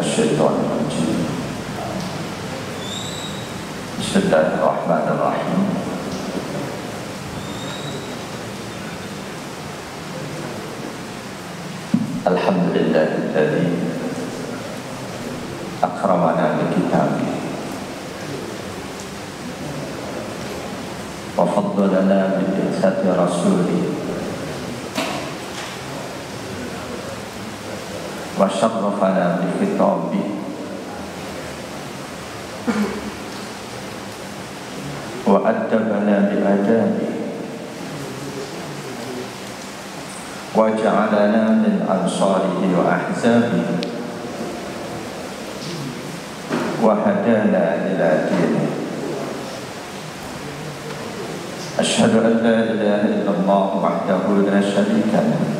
minasyaitonir rajim. Bismillahirrahmanirrahim. Alhamdulillahilladzi akramana bi kitabih wa faddalana bi bi'tsati rasulih wa syarrafana bi khitabih wa addabana bi adabih wa ja'alana min ansarihi wa ahzabihi wa hadana ila dinihi. Asyhadu an la ilaha illallah wahdahu la syarika lahu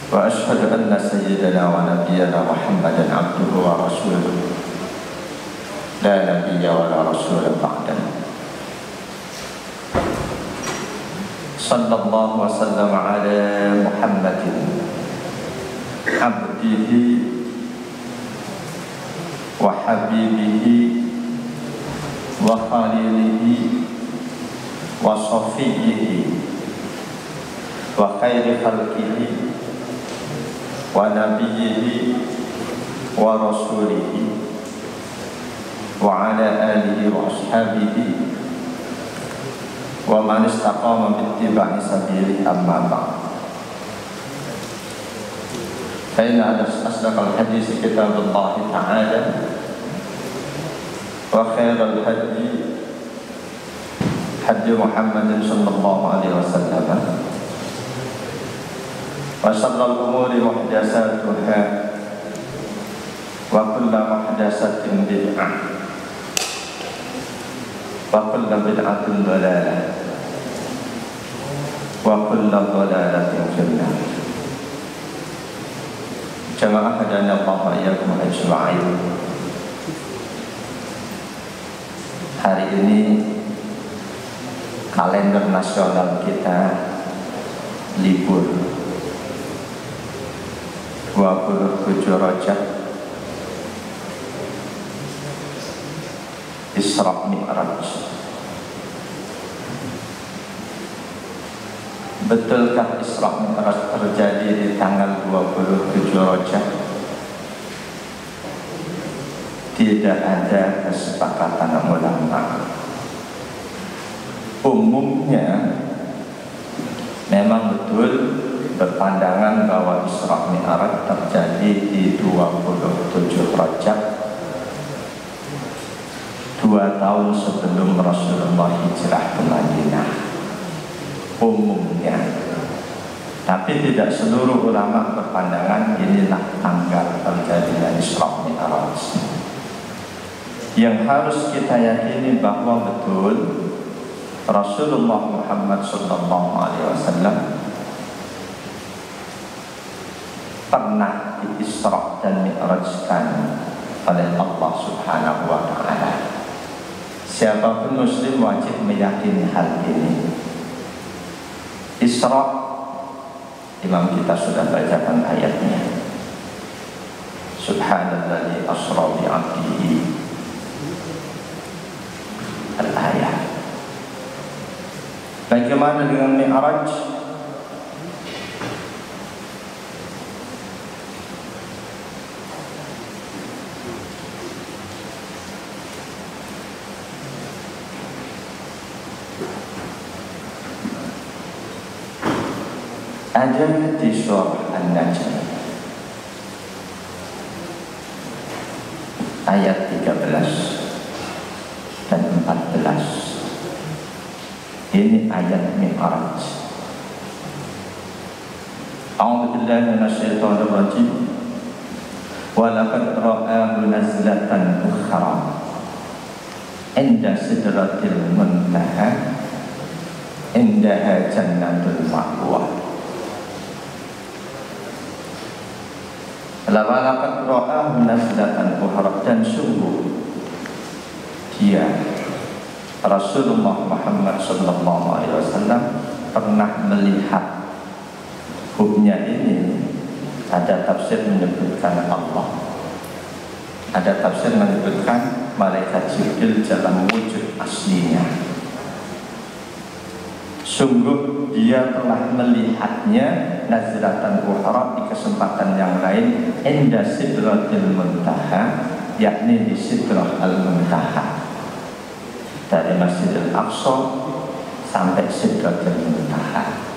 wa asyhadu anna sayyidana wa nabiyyana Muhammadan abduhu wa rasuluhu la nabiyya wa la rasula ba'dahu. Sallallahu wa sallam ala Muhammadin abdihi wa habibihi wa khalilihi wa safiyyihi wa khairi khalqihi wa nabiyyihi wa rasulihi wa ala alihi wa ashabihi wa man istaqama bittiba'i sabilihi amma ba'd. Fa inna asdaqal hadits kitabullah ta'ala wa khairal hadi hadi Muhammadin sallallahu alaihi wasallam wa syarrul umuri muhdatsatuha wa kullu muhdatsatin bid'ah wa kullu bid'atin dhalalah wa kullu dhalalatin finnar. Jamaah hadana Allah wa iyyakum ajma'in. Hari ini kalender nasional kita libur 27 Rajab, Isra Mi'raj. Betulkah Isra Mi'raj terjadi di tanggal 27 Rajab? Tidak ada kesepakatan ulama. Umumnya memang betul berpandangan bahwa Isra Mi'raj terjadi di 27 Rajab, 2 tahun sebelum Rasulullah hijrah ke Madinah. Umumnya, tapi tidak seluruh ulama berpandangan inilah tanggal terjadinya Isra Mi'raj. Yang harus kita yakini bahwa betul Rasulullah Muhammad SAW pernah di-Isra dan Mi'rajkan oleh Allah Subhanahu wa Ta'ala. Siapapun muslim wajib meyakini hal ini. Isra, imam kita sudah bacakan ayatnya. Subhanalladzi asra bi 'abdihi, al-ayat. Bagaimana dengan Mi'raj? Ada di surah An-Najm ayat 13 dan 14. Ini ayat Mi'raj. A'udzu billahi minasyaitonir rajim. Wa laqad ra'ahu nazlatan ukhra 'inda sidratil muntaha 'indaha jannatul ma'wa. Laqad ra'ahu nazlatan ukhra, dan sungguh dia Rasulullah Muhammad SAW pernah melihat hubnya ini Ada tafsir menyebutkan Allah, ada tafsir menyebutkan malaikat Jibril dalam wujud aslinya. Sungguh dia telah melihatnya nazratan ukhra, di kesempatan yang lain, inda sidratil muntaha, yakni di sidrah al-muntaha, dari Masjidil Aqsa sampai sidratil muntaha.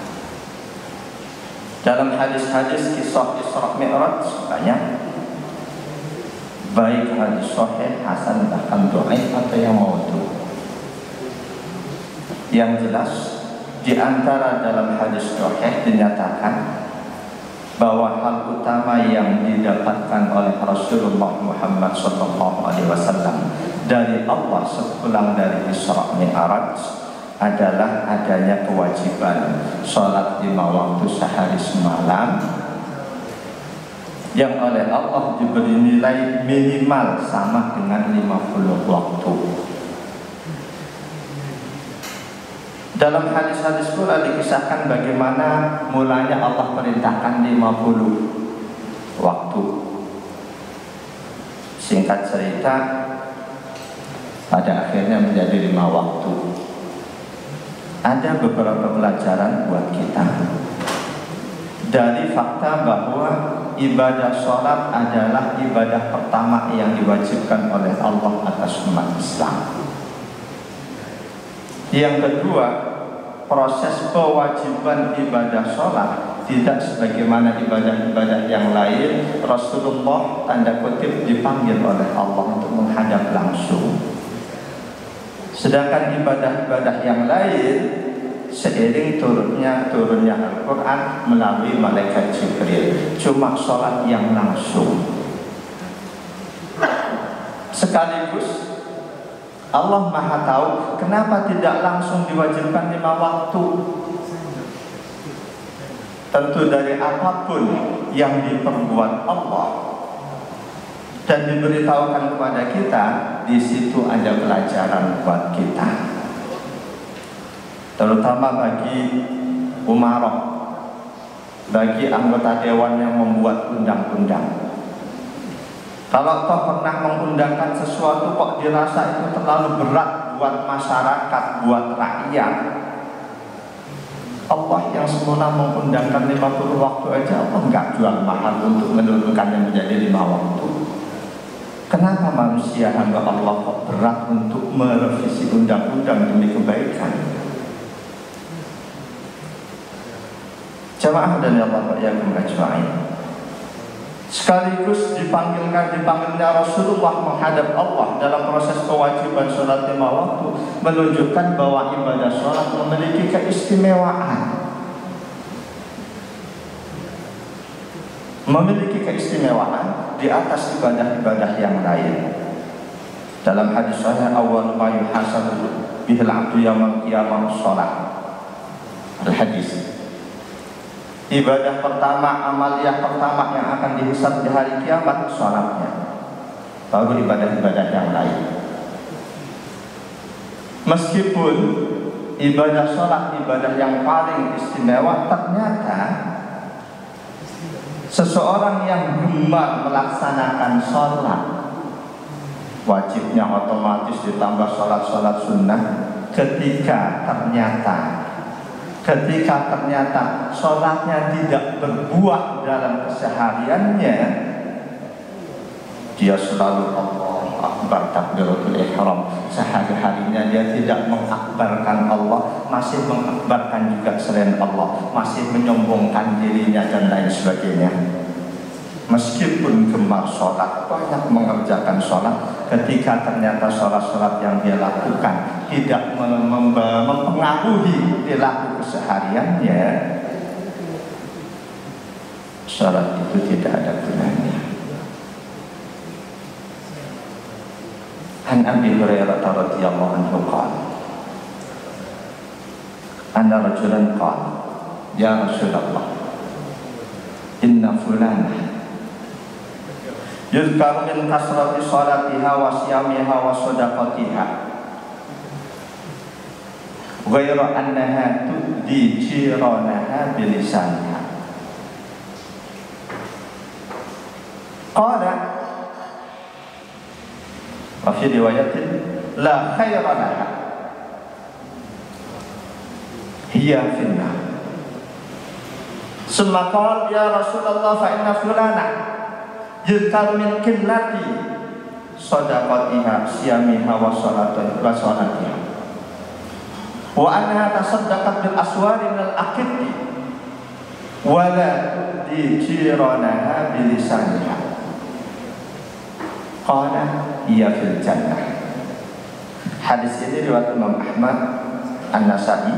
Dalam hadis-hadis kisah Isra Mi'raj banyak, baik hadis sahih, hasan, bahkan dhaif atau yang maudhu. Yang jelas di antara dalam hadis sahih dinyatakan bahwa hal utama yang didapatkan oleh Rasulullah Muhammad SAW dari Allah sepulang dari Isra Mi'raj adalah adanya kewajiban sholat 5 waktu sehari semalam, yang oleh Allah diberi nilai minimal sama dengan 50 waktu. Dalam hadis-hadis pula dikisahkan bagaimana mulanya Allah perintahkan 50 waktu. Singkat cerita, pada akhirnya menjadi 5 waktu. Ada beberapa pelajaran buat kita dari fakta bahwa ibadah sholat adalah ibadah pertama yang diwajibkan oleh Allah atas umat Islam. Yang kedua, proses kewajiban ibadah sholat tidak sebagaimana ibadah-ibadah yang lain. Rasulullah tanda kutip dipanggil oleh Allah untuk menghadap langsung. Sedangkan ibadah-ibadah yang lain seiring turunnya Al-Quran melalui malaikat Jibril, cuma sholat yang langsung. Sekaligus Allah Maha tahu kenapa tidak langsung diwajibkan 5 waktu. Tentu dari apapun yang diperbuat Allah dan diberitahukan kepada kita, di situ ada pelajaran buat kita, terutama bagi umarah, bagi anggota dewan yang membuat undang-undang. Kalau toh pernah mengundangkan sesuatu kok dirasa itu terlalu berat buat masyarakat, buat rakyat, Allah yang semula mengundangkan 50 waktu aja, Allah nggak jual mahal untuk menurunkannya menjadi 5 waktu. Kenapa manusia hamba Allah kok berat untuk merevisi undang-undang demi kebaikan? Jamaah dan Allah yang ajma'in. Sekaligus dipanggilnya Rasulullah menghadap Allah dalam proses kewajiban sholat 5 waktu, menunjukkan bahwa ibadah sholat memiliki keistimewaan. Memiliki keistimewaan di atas ibadah-ibadah yang lain. Dalam hadis sahih, awal ma yuhasabu bihil abdu yaumil qiyamah sholat. Al-hadis, ibadah pertama, amaliyah pertama yang akan dihisab di hari kiamat sholatnya, baru ibadah-ibadah yang lain. Meskipun ibadah sholat ibadah yang paling istimewa, ternyata seseorang yang gemar melaksanakan sholat, wajibnya otomatis ditambah sholat-sholat sunnah, ketika ternyata sholatnya tidak berbuah dalam kesehariannya, dia selalu Allahu Akbar, takbiratul ihram, sehari-harinya dia tidak mengakbarkan Allah, masih mengakbarkan juga selain Allah, masih menyombongkan dirinya dan lain sebagainya. Meskipun gemar sholat, banyak mengerjakan sholat, ketika ternyata sholat-sholat yang dia lakukan tidak mempengaruhi perilaku kesehariannya, sholat itu tidak ada gunanya. An Abi Hurairah radhiyallahu anhu qala, anna rajulan qala, ya Rasulullah, inna fulana yuzkaru min kasrati salatiha wa siyamiha wa sadaqatiha ghayra annaha tuddi jiranaha bilisaniha. Qala wa fi riwayatin la khaira laha hiya finnar. Summa qala ya Rasulullah fa inna fulana yudkar min qillati sadaqatiha siyamiha wa salatiha wa anha tasaddaqat bil aswari minal aqiti wa la tuddi jiranaha bilisaniha. Qala iya fil jannah. Hadis ini riwayat Imam Ahmad, An-Nasa'i.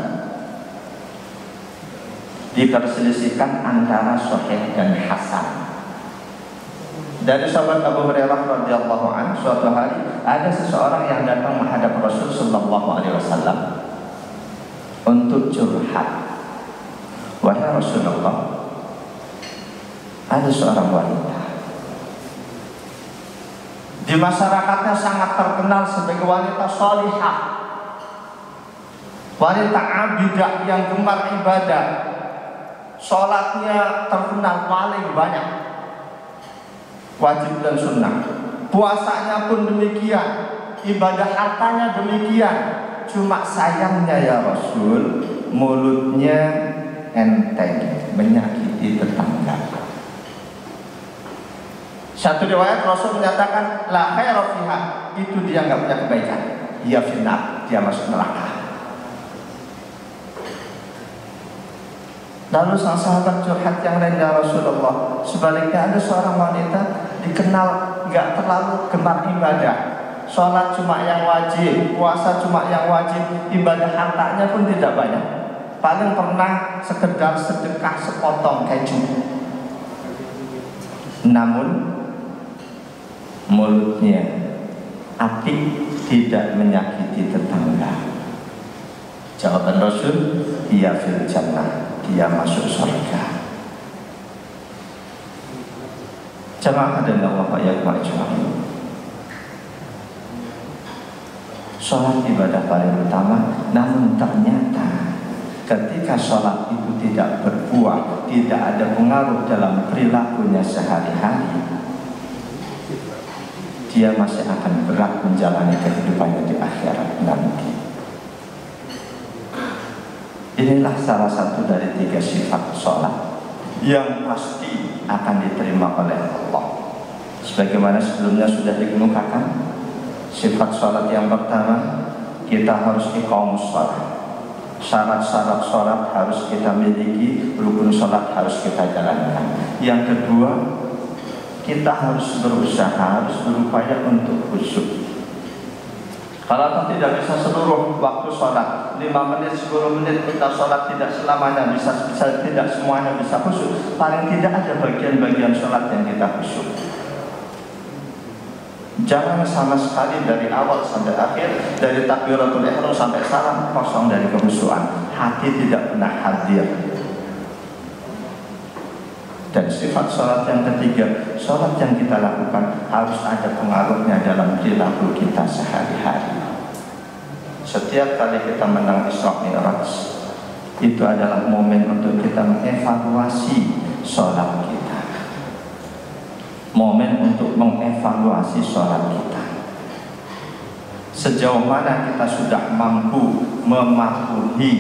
Diperselisihkan antara sahih dan hasan. Dari sahabat Abu Hurairah radhiyallahu anhu, suatu hari ada seseorang yang datang menghadap Rasul sallallahu alaihi wasallam untuk curhat. Wahai Rasulullah, ada seorang wanita di masyarakatnya sangat terkenal sebagai wanita salihah, wanita abidah yang gemar ibadah, sholatnya terkenal paling banyak, wajib dan sunnah, puasanya pun demikian, ibadah hartanya demikian. Cuma sayangnya ya Rasul, mulutnya enteng, menyakiti tetangga. Satu riwayat Rasul menyatakan la khaira fiha, itu dia nggak punya kebaikan, dia finnar, dia masuk neraka. Lalu sang sahabat curhat yang lain, ya Rasulullah, sebaliknya ada seorang wanita dikenal nggak terlalu gemar ibadah, sholat cuma yang wajib, puasa cuma yang wajib, ibadah hartanya pun tidak banyak, paling pernah sekedar sedekah sepotong keju. Namun mulutnya apik, tidak menyakiti tetangga. Jawaban Rasul, iya fil jannah, dia masuk surga. Jamaah dan Allah ya majma'in. Sholat ibadah paling utama, namun ternyata ketika sholat itu tidak berbuah, tidak ada pengaruh dalam perilakunya sehari-hari, dia masih akan berat menjalani kehidupannya di akhirat nanti. Inilah salah satu dari 3 sifat sholat yang pasti akan diterima oleh Allah. Sebagaimana sebelumnya sudah dikemukakan, sifat sholat yang pertama, kita harus iqamus sholat. Syarat-syarat sholat harus kita miliki, rukun sholat harus kita jalankan. Yang kedua, kita harus berusaha, harus berupaya untuk khusyuk. Kalau tidak bisa seluruh waktu sholat, 5 menit, 10 menit kita sholat, tidak selamanya bisa tidak semuanya bisa khusyuk. Paling tidak ada bagian-bagian sholat yang kita khusyuk. Jangan sama sekali dari awal sampai akhir, dari takbiratul ihram sampai salam, kosong dari kekhusyuan. Hati tidak pernah hadir. Dan sifat sholat yang ketiga, sholat yang kita lakukan harus ada pengaruhnya dalam perilaku kita sehari-hari. Setiap kali kita menang Isra Mi'raj, itu adalah momen untuk kita mengevaluasi sholat kita, momen untuk mengevaluasi sholat kita. Sejauh mana kita sudah mampu mematuhi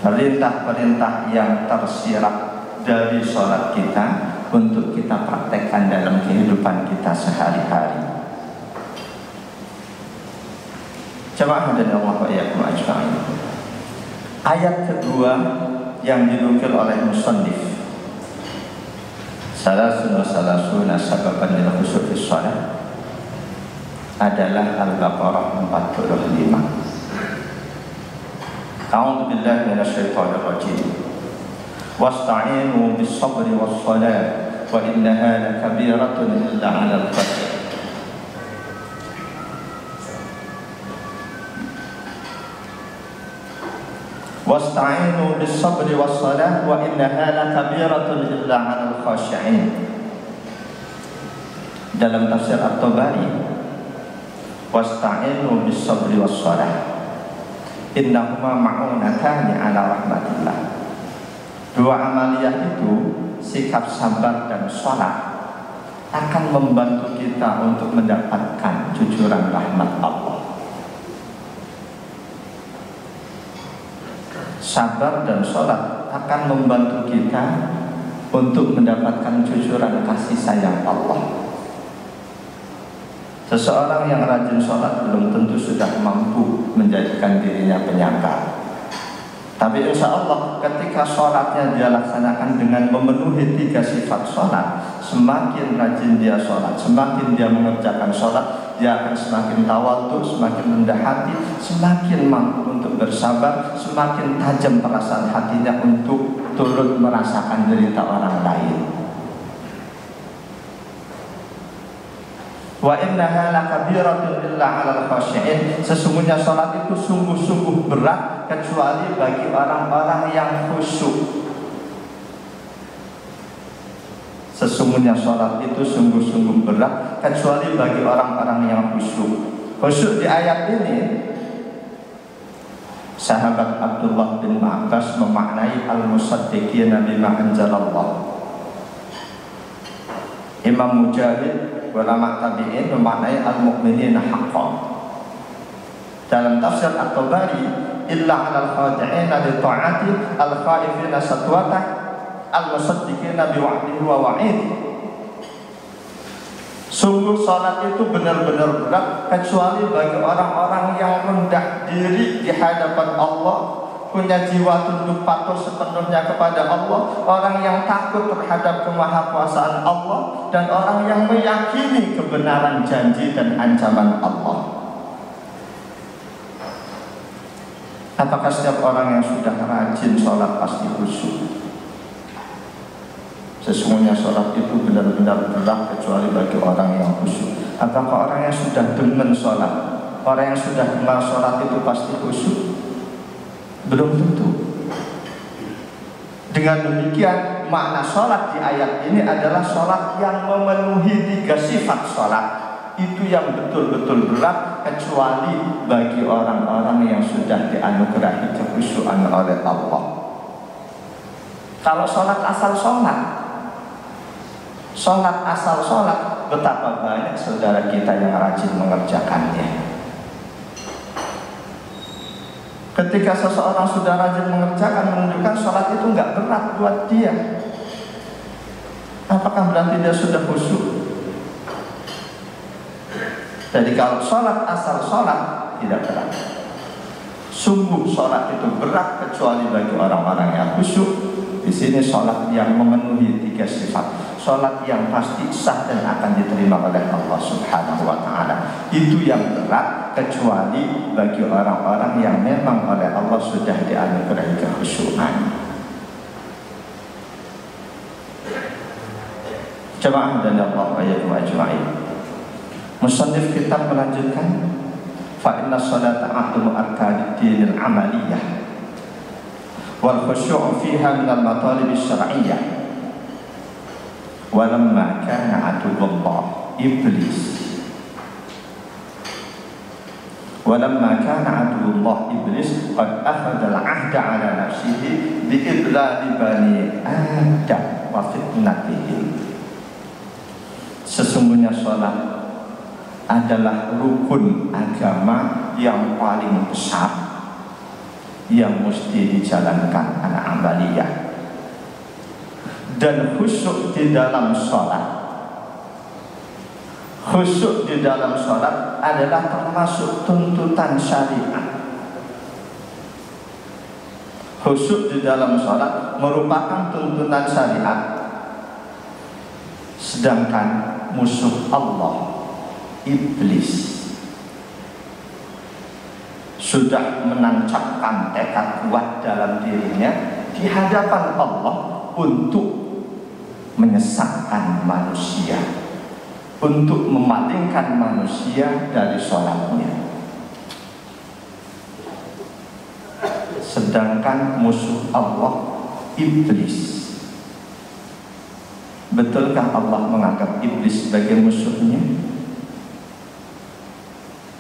perintah-perintah yang tersirat dari sholat kita untuk kita praktekkan dalam kehidupan kita sehari-hari. Jamaah dan Allah wa iyyakum ajma'in. Ayat kedua yang dinukil oleh musannif, salasuna sababan lil khusyuk fi shalah, adalah Al-Baqarah 45. A'udzu billahi minasyaitonir rajim. Wasta'inu bis-sabri was-salat wa innaha lakabiratun illa 'alal khashi'in. Wasta'inu bis-sabri was-salat wa innaha lakabiratun illa 'alal khashi'in. Dalam tafsir At-Tabari, wasta'inu bis-sabri was-salat innahuma ma'unatani 'ala rahmatillah. Dua amaliyah itu, sikap sabar dan sholat, akan membantu kita untuk mendapatkan cucuran rahmat Allah. Sabar dan sholat akan membantu kita untuk mendapatkan cucuran kasih sayang Allah. Seseorang yang rajin sholat belum tentu sudah mampu menjadikan dirinya penyangga. Tapi insya Allah ketika sholatnya dia laksanakan dengan memenuhi 3 sifat sholat, semakin rajin dia sholat, semakin dia mengerjakan sholat, dia akan semakin tawadhu, semakin rendah hati, semakin mampu untuk bersabar, semakin tajam perasaan hatinya untuk turut merasakan derita orang lain. Wa innaha lakabiratun illa 'alal khashi'in. Sesungguhnya salat itu sungguh-sungguh berat kecuali bagi orang-orang yang khusyuk. Sesungguhnya salat itu sungguh-sungguh berat kecuali bagi orang-orang yang khusyuk. Khusyuk di ayat ini sahabat Abdullah bin Abbas memaknai al-musaddiqina bima anzalallah. Imam Mujahid ulama tabi'in memaknai al-mu'minina haqqan. Dalam tafsir At-Tabari, illa 'alal khadi'ina li ta'ati al-khaifina satwata al-musaddiqina bi wa'dihi wa wa'idi. Sungguh salat itu benar-benar berat kecuali bagi orang-orang yang rendah diri di hadapan Allah, punya jiwa tunduk patuh sepenuhnya kepada Allah, orang yang takut terhadap kemahakuasaan Allah, dan orang yang meyakini kebenaran janji dan ancaman Allah. Apakah setiap orang yang sudah rajin sholat pasti khusyuk? Sesungguhnya sholat itu benar-benar berat kecuali bagi orang yang khusyuk. Apakah orang yang sudah demen sholat, orang yang sudah kenal sholat itu pasti khusyuk? Belum tentu. Dengan demikian makna sholat di ayat ini adalah sholat yang memenuhi 3 sifat sholat. Itu yang betul-betul berat kecuali bagi orang-orang yang sudah dianugerahi kekhusyuan oleh Allah. Kalau sholat asal sholat, sholat asal sholat, betapa banyak saudara kita yang rajin mengerjakannya. Ketika seseorang sudah rajin mengerjakan, menunjukkan sholat itu nggak berat buat dia. Apakah berarti dia sudah khusyuk? Jadi kalau sholat asal sholat tidak berat. Sungguh sholat itu berat kecuali bagi orang-orang yang khusyuk. Di sini sholat yang memenuhi 3 sifat, sholat yang pasti sah dan akan diterima oleh Allah Subhanahu wa Ta'ala. Itu yang berat kecuali bagi orang-orang yang memang oleh Allah sudah dianugerahi kekhusyuan. Jemaah dan Allah ayat ajma'in. Musannif kitab melanjutkan, fa inna sholata ahlu arkanid dinil amaliyah wal khusyu'u fiha minal matalib syar'iyyah. Walamma kana aduwwullah iblis walamma kana aduwwullah iblis qad akhadha al-'ahda 'ala nafsihi bi idlali bani Adam wa fitnatihim. Sesungguhnya sholat adalah rukun agama yang paling besar yang mesti dijalankan anak amaliyah. Dan khusyuk di dalam sholat, khusyuk di dalam sholat adalah termasuk tuntutan syariat. Khusyuk di dalam sholat merupakan tuntutan syariat. Sedangkan musuh Allah, iblis, sudah menancapkan tekad kuat dalam dirinya di hadapan Allah untuk menyesatkan manusia, untuk memalingkan manusia dari sholatnya. Sedangkan musuh Allah, iblis, betulkah Allah menganggap iblis sebagai musuhnya?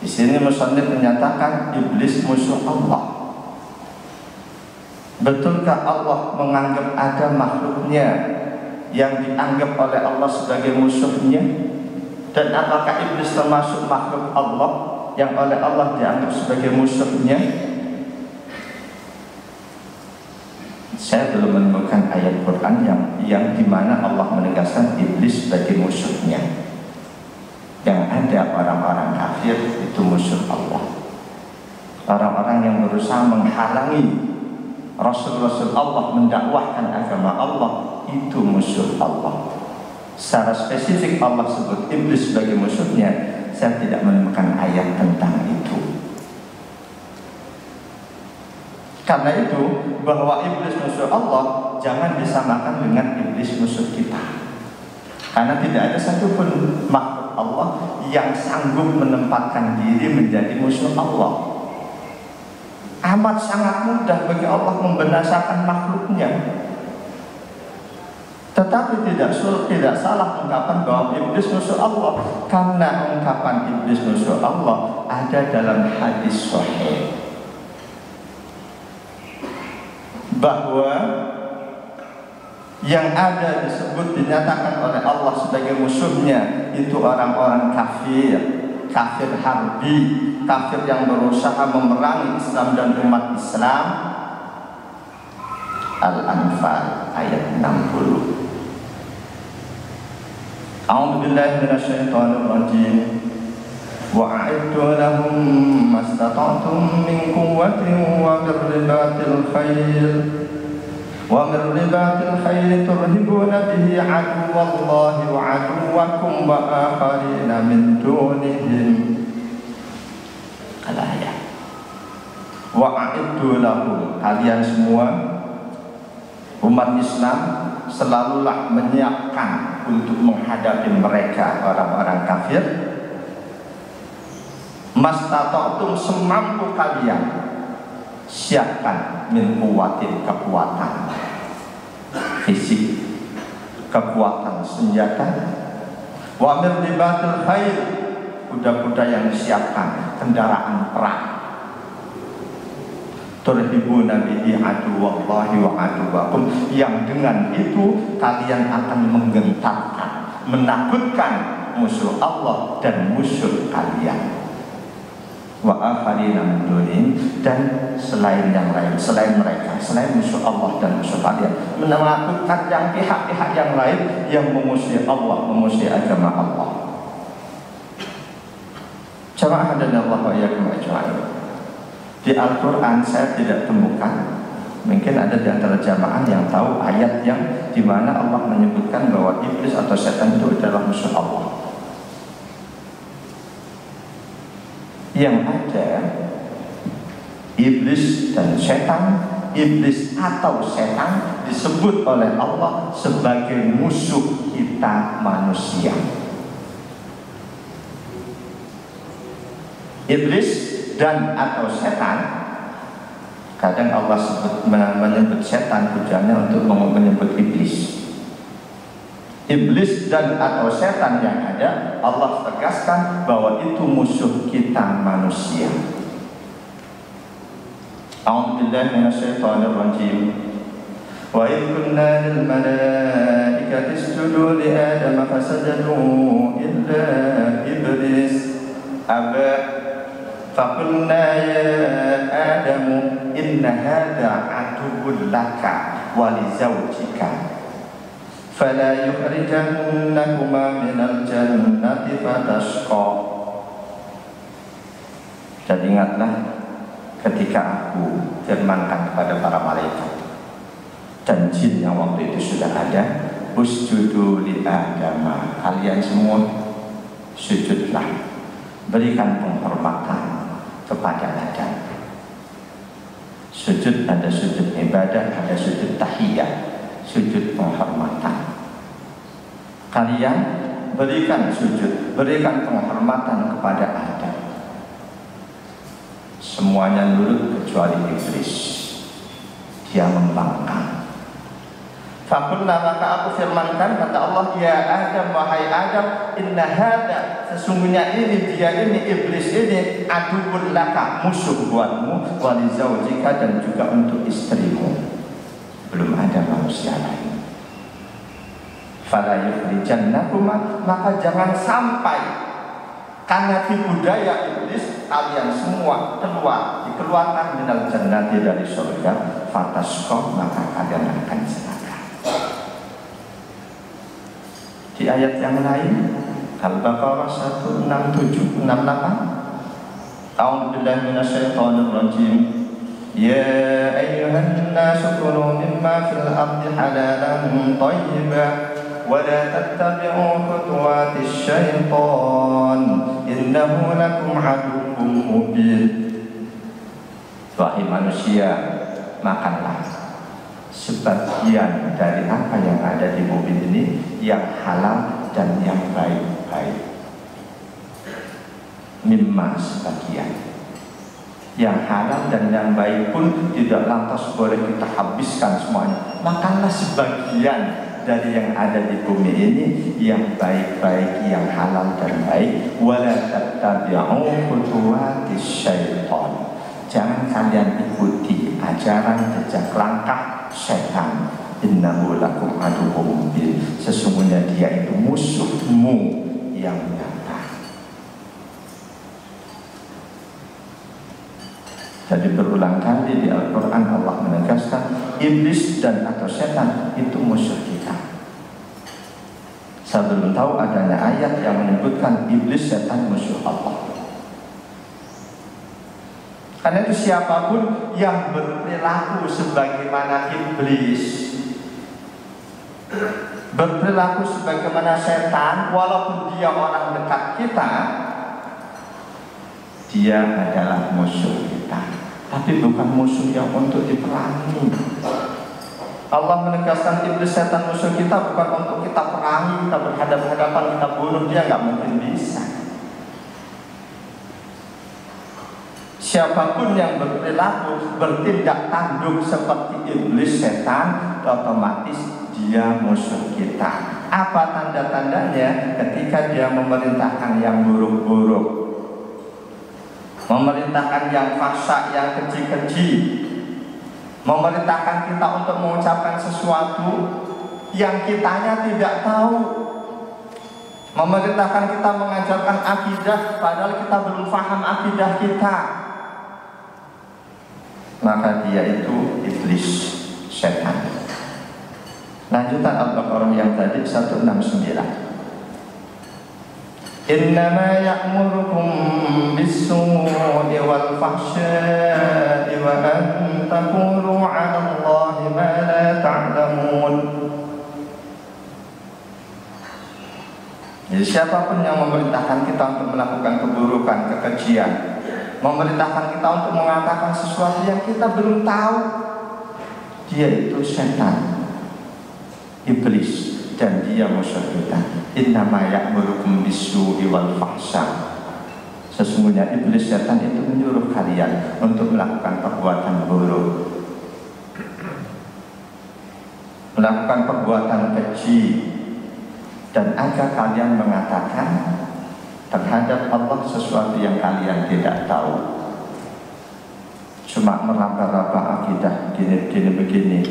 Di sini musannif menyatakan iblis musuh Allah. Betulkah Allah menganggap ada makhluknya yang dianggap oleh Allah sebagai musuhnya? Dan apakah iblis termasuk makhluk Allah yang oleh Allah dianggap sebagai musuhnya? Saya belum menemukan ayat Quran yang dimana Allah menegaskan iblis sebagai musuhnya. Yang ada orang-orang kafir itu musuh Allah. Orang-orang yang berusaha menghalangi Rasul-Rasul Allah mendakwahkan agama Allah itu musuh Allah. Secara spesifik Allah sebut iblis sebagai musuhnya. Saya tidak menemukan ayat tentang itu. Karena itu bahwa iblis musuh Allah jangan disamakan dengan iblis musuh kita. Karena tidak ada satupun makhluk Allah yang sanggup menempatkan diri menjadi musuh Allah. Amat sangat mudah bagi Allah membinasakan makhluknya. Tetapi tidak salah ungkapan bahwa iblis musuh Allah, karena ungkapan iblis musuh Allah ada dalam hadis sahih bahwa yang ada disebut dinyatakan oleh Allah sebagai musuhnya itu orang-orang kafir, kafir harbi, kafir yang berusaha memerangi Islam dan umat Islam. Al-Anfal ayat 60. A'udzu billahi minasyaitonir rajim. Wa'iddu lahum mastata'tum min quwwatin wa min ribatil khair turhibuna bihi aduwwallahi wa aduwwakum wa akharina min dunihim. Al-ayat. Wa'iddu lahum, kalian semua umat Islam selalulah menyiapkan untuk menghadapi mereka orang-orang kafir. Mastata'tum, semampu kalian, siapkan min quwwatin, kekuatan fisik, kekuatan senjata, wa min ribatil khair, kuda-kuda yang disiapkan, kendaraan perang. Turhibuna bihi aduwallahi wa aduwakum, yang dengan itu kalian akan menggentarkan, menakutkan musuh Allah dan musuh kalian. Wa akharina min dunihim, dan selain yang lain, selain mereka, selain musuh Allah dan musuh kalian, menakutkan yang pihak-pihak yang lain yang memusuhi Allah, memusuhi agama Allah. Jamaah dan Allah wa iyyakum ajma'in. Di Al-Quran saya tidak temukan, mungkin ada di antara jamaah yang tahu ayat yang dimana Allah menyebutkan bahwa iblis atau setan itu adalah musuh Allah. Yang ada iblis dan setan, iblis atau setan disebut oleh Allah sebagai musuh kita manusia. Iblis dan atau setan, kadang Allah menyebut setan tujuannya untuk menyebut iblis. Iblis dan atau setan yang ada, Allah tegaskan bahwa itu musuh kita manusia. A'udzu billahi minasyaitonir rajim. Wa idh qulna lil malaikati isjudu li Adama fasajadu illa iblis aba faqulna ya Adamu inna hadha aduwwun laka wa li zawjika fala yukhrijannakuma minal jannati fatashqa. Dan ingatlah ketika aku firmankan kepada para malaikat dan jin yang waktu itu sudah ada, usjudu li Adama, kalian semua sujudlah, berikan penghormatan kepada Adam. Sujud ada sujud ibadah, ada sujud tahiyat, sujud penghormatan. Kalian berikan sujud, berikan penghormatan kepada Adam. Semuanya nurut kecuali iblis. Dia membangkang. Fakulna, maka aku firmankan, kata Allah, ya Adam, wahai Adam, inna hada, sesungguhnya ini, dia ini, iblis ini, aduwwun laka, musuh buatmu, wa li zawjika, dan juga untuk istrimu. Belum ada manusia lain. fala yukhrijannakuma, maka jangan sampai karena tipu daya iblis kalian semua dikeluarkan minal jannati dari surga, fatasqa, maka kalian akan celaka. Di ayat yang lain Al-Baqarah 167-68, A'udzu billahi minasyaitonir rajim. Ya ayyuhan nasu kulu mimma fil ardi halalan thayyiban wa la tattabi'u khutuwatis syaitan innahu lakum aduwwun mubin. Wahai manusia, makanlah sebagian dari apa yang ada di bumi ini yang halal dan yang baik-baik. Mimma, sebagian. Yang halal dan yang baik pun tidak lantas boleh kita habiskan semuanya. Makanlah sebagian dari yang ada di bumi ini yang baik-baik, yang halal dan baik. Wala tattabi'u khutuwatis syaitan. Jangan kalian ikuti ajaran jejak langkah setan. Innahu lakum aduwwun mubin. Sesungguhnya dia itu musuhmu yang nyata. Jadi berulang kali di Al-Quran Allah menegaskan iblis dan atau setan itu musuh kita. Saya belum tahu adanya ayat yang menyebutkan iblis, setan musuh Allah. Karena itu siapapun yang berperilaku sebagaimana iblis, berperilaku sebagaimana setan, walaupun dia orang dekat kita, dia adalah musuh kita. Tapi bukan musuh yang untuk diperangi. Allah menegaskan iblis, setan musuh kita bukan untuk kita perangi, kita berhadapan-hadapan, kita bunuh dia, nggak mungkin bisa. Siapapun yang berperilaku bertindak tanduk seperti iblis, setan, otomatis dia musuh kita. Apa tanda-tandanya? Ketika dia memerintahkan yang buruk-buruk, memerintahkan yang fahsya, yang keji-keji, memerintahkan kita untuk mengucapkan sesuatu yang kitanya tidak tahu, memerintahkan kita mengajarkan akidah padahal kita belum paham akidah kita, maka dia itu iblis, setan. Lanjutan Al-Baqarah yang tadi 169. Innama ya'murukum bis-su'i wal fahsya'i wa an taqulu 'ala Allahi ma la ta'lamun. Jadi siapapun yang memerintahkan kita untuk melakukan keburukan, kekejian, memerintahkan kita untuk mengatakan sesuatu yang kita belum tahu, dia itu setan, iblis, dan dia musuh kita. Innama ya'murukum bis-su'i wal fahsya. Sesungguhnya iblis, setan itu menyuruh kalian untuk melakukan perbuatan buruk, melakukan perbuatan keji, dan agar kalian mengatakan terhadap Allah sesuatu yang kalian tidak tahu. Cuma meraba-raba akidah gini begini,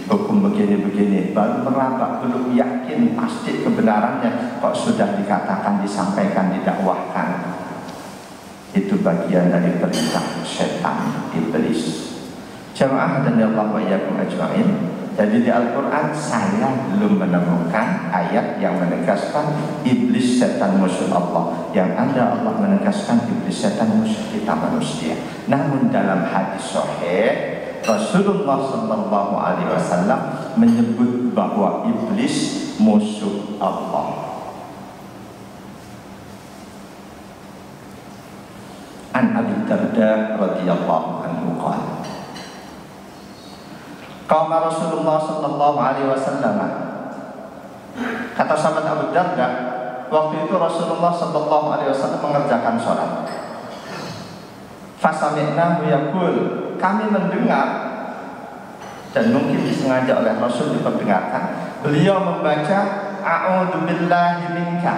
hukum begini, baru meraba, belum yakin pasti kebenarannya, kok sudah dikatakan, disampaikan, didakwahkan. Itu bagian dari perintah setan, iblis. Jamaah dan Allah wa iyyakum ajma'in. Jadi di Al-Quran saya belum menemukan ayat yang menegaskan iblis, setan musuh Allah. Yang ada Allah menegaskan iblis, setan musuh kita manusia. Namun dalam hadis sahih Rasulullah Sallallahu Alaihi Wasallam menyebut bahwa iblis musuh Allah. An Abi Darda radhiyallahu anhu qala qama Rasulullah Sallallahu Alaihi Wasallam. Kata sahabat Abu Darda, waktu itu Rasulullah Sallallahu Alaihi Wasallam mengerjakan sholat. Fasami'nahu yaqul, kami mendengar, dan mungkin disengaja oleh Rasul diperdengarkan, beliau membaca a'udzu billahi minka.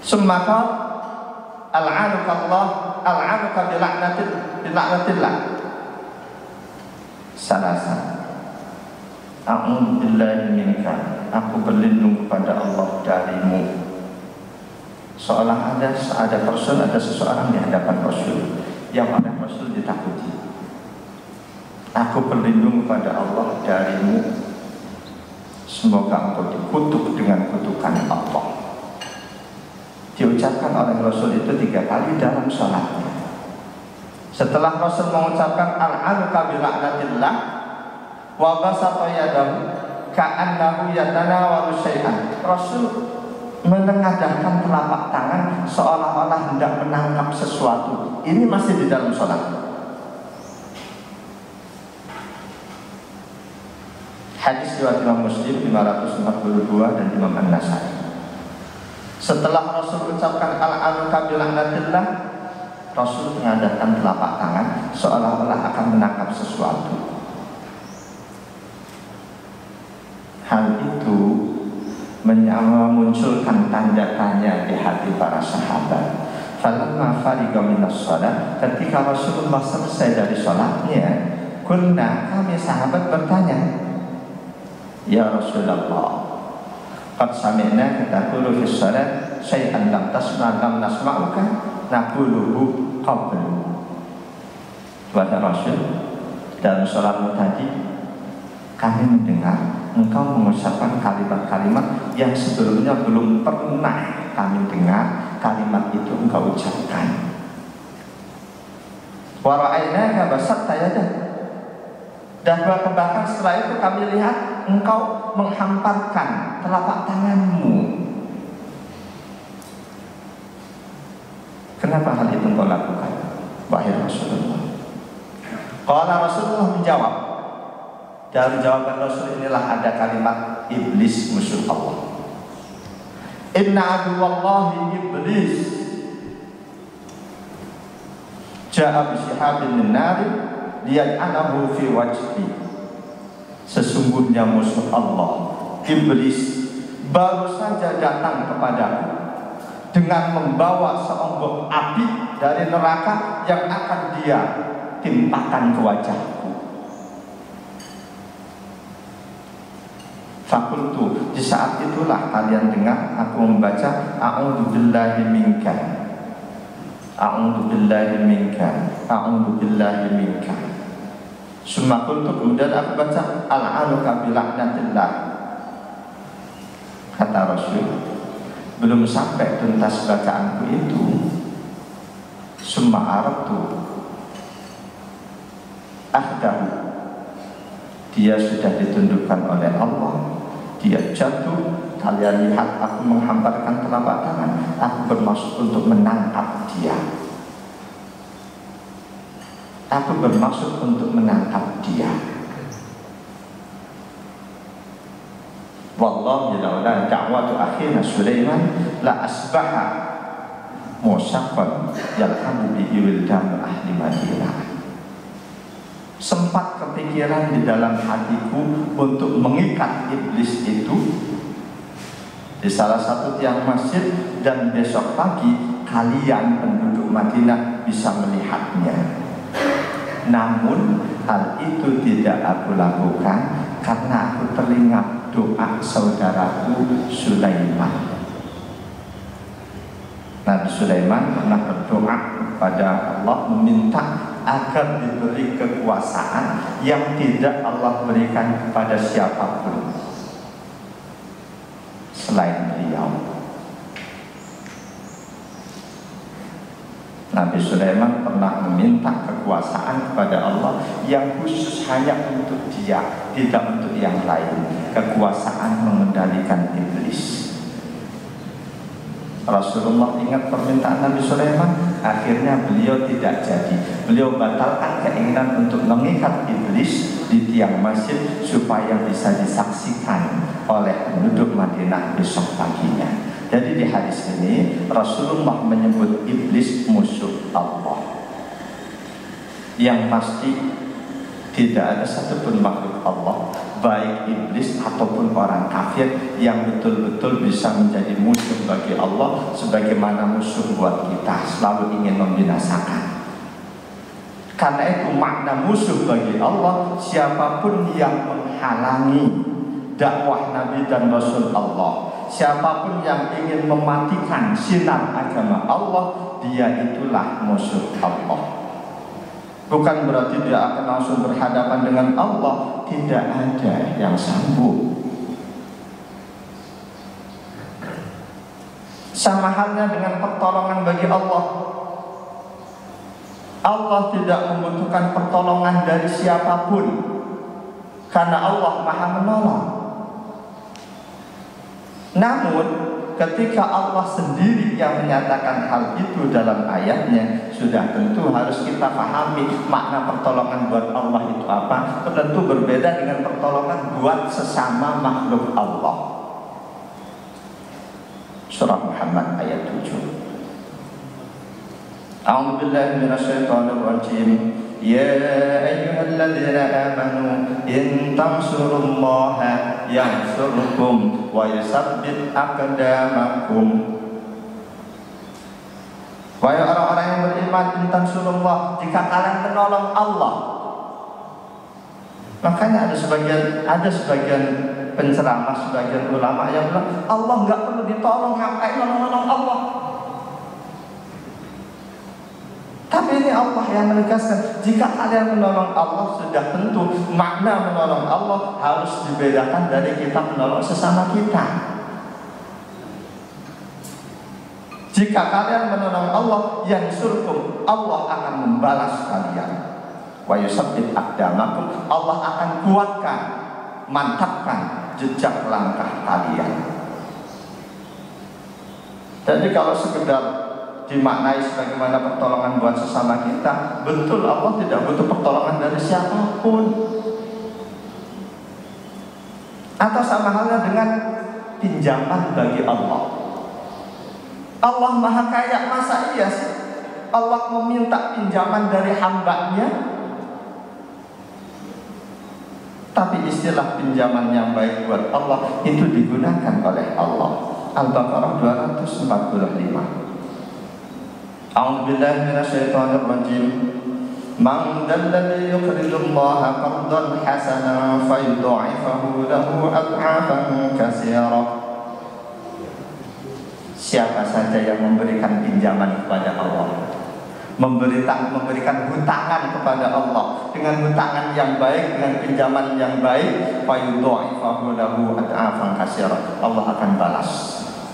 Summa qala al'anuka Allah, al'anuka bila'natillah. Salasa. a'udzubillahi minka, aku berlindung kepada Allah darimu. Seolah ada Rasul, ada seseorang di hadapan Rasul yang oleh Rasul ditakuti. Aku berlindung kepada Allah darimu, semoga engkau dikutuk dengan kutukan Allah. Diucapkan oleh Rasul itu 3 kali dalam sholatnya. Setelah Rasul mengucapkan al-anuka bila'natillah wa basata yadahu ka'annahu yatanawalu syai'an, Rasul menengadahkan telapak tangan seolah-olah hendak menangkap sesuatu. Ini masih di dalam sholat. Hadis riwayat Imam Muslim 542 dan Imam An-Nasai. Setelah Rasul ucapkan al-anuka bila'natillah, Rasul mengadahkan telapak tangan seolah-olah akan menangkap sesuatu. Hal itu memunculkan tanda tanya di hati para sahabat. Falamma fariga minas shalah, ketika Rasulullah selesai dari sholatnya, kami sahabat bertanya, ya Rasulullah, qad sami'na taqulu fi shalat syai'an lam nasma'uka naquluhu qablu. Wahai Rasul, dalam sholatmu tadi kami mendengar engkau mengucapkan kalimat-kalimat yang sebelumnya belum pernah kami dengar kalimat itu engkau ucapkan. Wa ra'ainaka basatta yadak, dan bahkan setelah itu kami lihat engkau menghamparkan telapak tanganmu. Kenapa hal itu engkau lakukan, wahai Rasulullah? Qala, Rasulullah menjawab, dari jawaban Rasul inilah ada kalimat iblis, musuh Allah. Inna aduwallahi iblis ja'a bisyihabin min nari liyaj'alahu fi wajhi. Sesungguhnya musuh Allah, iblis, baru saja datang kepadaku dengan membawa seonggok api dari neraka yang akan dia timpakan ke wajahku. Fakultu, di saat itulah kalian dengar aku membaca a'udzubillahi minka, a'udzubillahi minka, a'udzubillahi minka. Summa qultu, kemudian aku baca al-anuka bila'natillah. Kata Rasul, belum sampai tuntas bacaanku itu, summa arabtu ahdahu, dia sudah ditundukkan oleh Allah, dia jatuh. Kalian lihat aku menghamparkan telapak tangan, aku bermaksud untuk menangkap dia. Aku bermaksud untuk menangkap dia. Wallahi laula da'watu akhina Sulaiman la asbaha musaqqan yalhamu bihi wildan ahli Madinah. Sempat kepikiran di dalam hatiku untuk mengikat iblis itu di salah satu tiang masjid, dan besok pagi kalian penduduk Madinah bisa melihatnya. Namun hal itu tidak aku lakukan karena aku teringat doa saudaraku Sulaiman. Nabi Sulaiman pernah berdoa kepada Allah meminta agar diberi kekuasaan yang tidak Allah berikan kepada siapapun selain beliau. Nabi Sulaiman pernah meminta kekuasaan kepada Allah yang khusus hanya untuk dia, tidak untuk yang lain. Kekuasaan mengendalikan iblis. Rasulullah ingat permintaan Nabi Sulaiman, akhirnya beliau tidak jadi. Beliau batalkan keinginan untuk mengikat iblis di tiang masjid supaya bisa disaksikan oleh penduduk Madinah besok paginya. Jadi di hadis ini Rasulullah menyebut iblis musuh Allah. Yang pasti tidak ada satupun makhluk Allah, baik iblis ataupun orang kafir, yang betul-betul bisa menjadi musuh bagi Allah sebagaimana musuh buat kita, selalu ingin membinasakan. Karena itu makna musuh bagi Allah siapapun yang menghalangi dakwah Nabi dan Rasul Allah, siapapun yang ingin mematikan sinar agama Allah, dia itulah musuh Allah. Bukan berarti dia akan langsung berhadapan dengan Allah, tidak ada yang sanggup. Sama halnya dengan pertolongan bagi Allah. Allah tidak membutuhkan pertolongan dari siapapun, karena Allah Maha menolong. Namun ketika Allah sendiri yang menyatakan hal itu dalam ayatnya, sudah tentu harus kita pahami makna pertolongan buat Allah itu apa. Tentu berbeda dengan pertolongan buat sesama makhluk Allah. Surah Muhammad ayat 7. A'udzu billahi minasyaitonir rajim. Ya ayyuhalladzina amanu in tansurullaha yansurkum wa yusabbit aqdamakum. Wahai orang-orang yang beriman, in tansurullah, jika kalian menolong Allah. Makanya ada sebagian penceramah, sebagian ulama yang bilang Allah nggak perlu ditolong, ngapain nolong Allah. Tapi ini Allah yang menegaskan, jika kalian menolong Allah, sudah tentu makna menolong Allah harus dibedakan dari kita menolong sesama kita. Jika kalian menolong Allah, yansurkum, Allah akan membalas kalian. Wa yusabbit aqdamakum, Allah akan kuatkan, mantapkan jejak langkah kalian. Jadi kalau sekedar dimaknai sebagaimana pertolongan buat sesama kita, betul Allah tidak butuh pertolongan dari siapapun. Atau sama halnya dengan pinjaman bagi Allah. Allah Maha Kaya, masa iya sih Allah meminta pinjaman dari hambanya? Tapi istilah pinjaman yang baik buat Allah itu digunakan oleh Allah. Al-Baqarah 245. A'udzu billahi minasyaitonir rajim. Man dzalladzi yuqridullaha qardan hasanan fayudha'ifahu lahu ad'afan katsira. Siapa saja yang memberikan pinjaman kepada Allah, memberikan hutangan kepada Allah dengan hutangan yang baik, dengan pinjaman yang baik, fayudha'ifahu lahu ad'afan katsira. Allah akan balas.